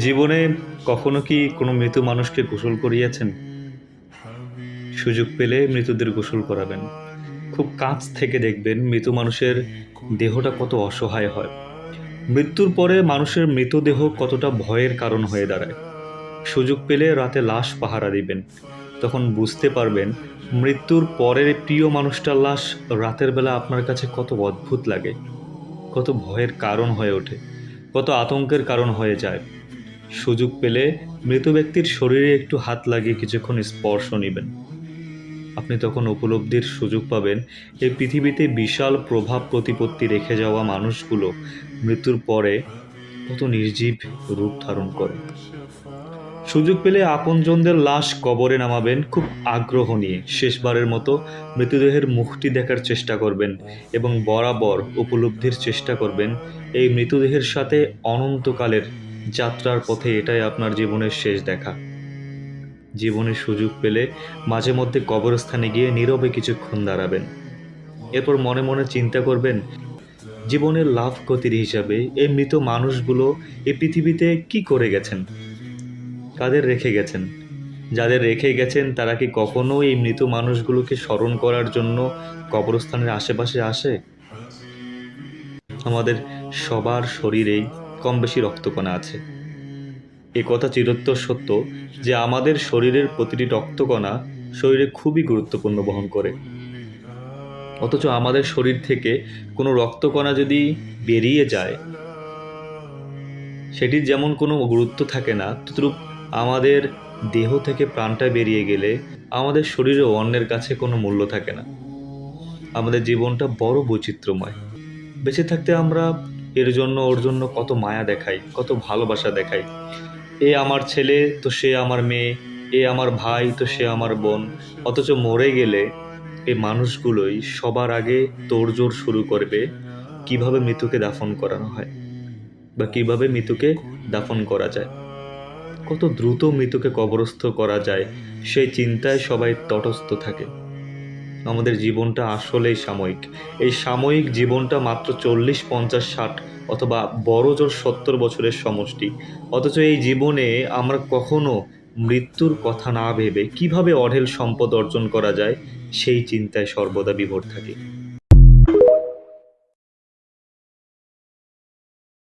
জীবনে কখনো কি কোনো মৃত মানুষকে গোসল করিয়েছেন? সুযোগ পেলে মৃতদের গোসল করাবেন। খুব কাছ থেকে দেখবেন মৃত মানুষের দেহটা কত অসহায় হয়। মৃত্যুর পরে মানুষের মৃতদেহ কতটা ভয়ের কারণ হয়ে দাঁড়ায়। সুযোগ পেলে রাতে লাশ পাহারা দিবেন। তখন বুঝতে পারবেন মৃত্যুর পরের প্রিয় মানুষটার লাশ রাতের বেলা আপনার কাছে কত অদ্ভুত লাগে, কত ভয়ের কারণ হয়ে ওঠে, কত আতঙ্কের কারণ হয়ে যায়। সুযোগ পেলে মৃত ব্যক্তির শরীরে একটু হাত লাগিয়ে কিছুক্ষণ স্পর্শ নিবেন। আপনি তখন উপলব্ধির সুযোগ পাবেন এই পৃথিবীতে বিশাল প্রভাব প্রতিপত্তি রেখে যাওয়া মানুষগুলো মৃত্যুর পরে কত নির্জীব রূপ ধারণ করে। সুযোগ পেলে আপনজনদের লাশ কবরে নামাবেন খুব আগ্রহ নিয়ে। শেষবারের মতো মৃতদেহের মুখটি দেখার চেষ্টা করবেন এবং বরাবর উপলব্ধির চেষ্টা করবেন এই মৃতদেহের সাথে অনন্তকালের যাত্রার পথে এটাই আপনার জীবনের শেষ দেখা। জীবনের সুযোগ পেলে মাঝে মধ্যে কবরস্থানে গিয়ে নীরবে কিছুক্ষণ দাঁড়াবেন। এরপর মনে মনে চিন্তা করবেন জীবনের লাভ ক্ষতির হিসাবে এই মৃত মানুষগুলো এই পৃথিবীতে কি করে গেছেন, কাদের রেখে গেছেন। যাদের রেখে গেছেন তারা কি কখনো এই মৃত মানুষগুলোকে স্মরণ করার জন্য কবরস্থানের আশেপাশে আসে? আমাদের সবার শরীরেই কম বেশি রক্তকণা আছে। এ কথা চিরন্তর সত্য যে আমাদের শরীরের প্রতিটি রক্তকণা শরীরে খুবই গুরুত্বপূর্ণ বহন করে। অথচ আমাদের শরীর থেকে কোনো রক্তকণা যদি বেরিয়ে যায়, সেটির যেমন কোনো গুরুত্ব থাকে না, তদ্রূপ আমাদের দেহ থেকে প্রাণটা বেরিয়ে গেলে আমাদের শরীরেও অন্যের কাছে কোনো মূল্য থাকে না। আমাদের জীবনটা বড় বৈচিত্র্যময়। বেঁচে থাকতে আমরা এর জন্য ওর জন্য কত মায়া দেখাই, কত ভালোবাসা দেখাই। এ আমার ছেলে তো সে আমার মেয়ে, এ আমার ভাই তো সে আমার বোন। অথচ মরে গেলে এই মানুষগুলোই সবার আগে তোড়জোড় শুরু করবে কিভাবে মৃত্যুকে দাফন করানো হয় বা কিভাবে মৃত্যুকে দাফন করা যায়, কত দ্রুত মৃত্যুকে কবরস্থ করা যায় সেই চিন্তায় সবাই তটস্থ থাকে। আমাদের জীবনটা আসলেই সাময়িক। এই সাময়িক জীবনটা মাত্র 40, 50, 60 অথবা বড় জোর 70 বছরের সমষ্টি। অথচ এই জীবনে আমরা কখনো মৃত্যুর কথা না ভেবে কিভাবে অঢেল সম্পদ অর্জন করা যায় সেই চিন্তায় সর্বদা বিভোর থাকি।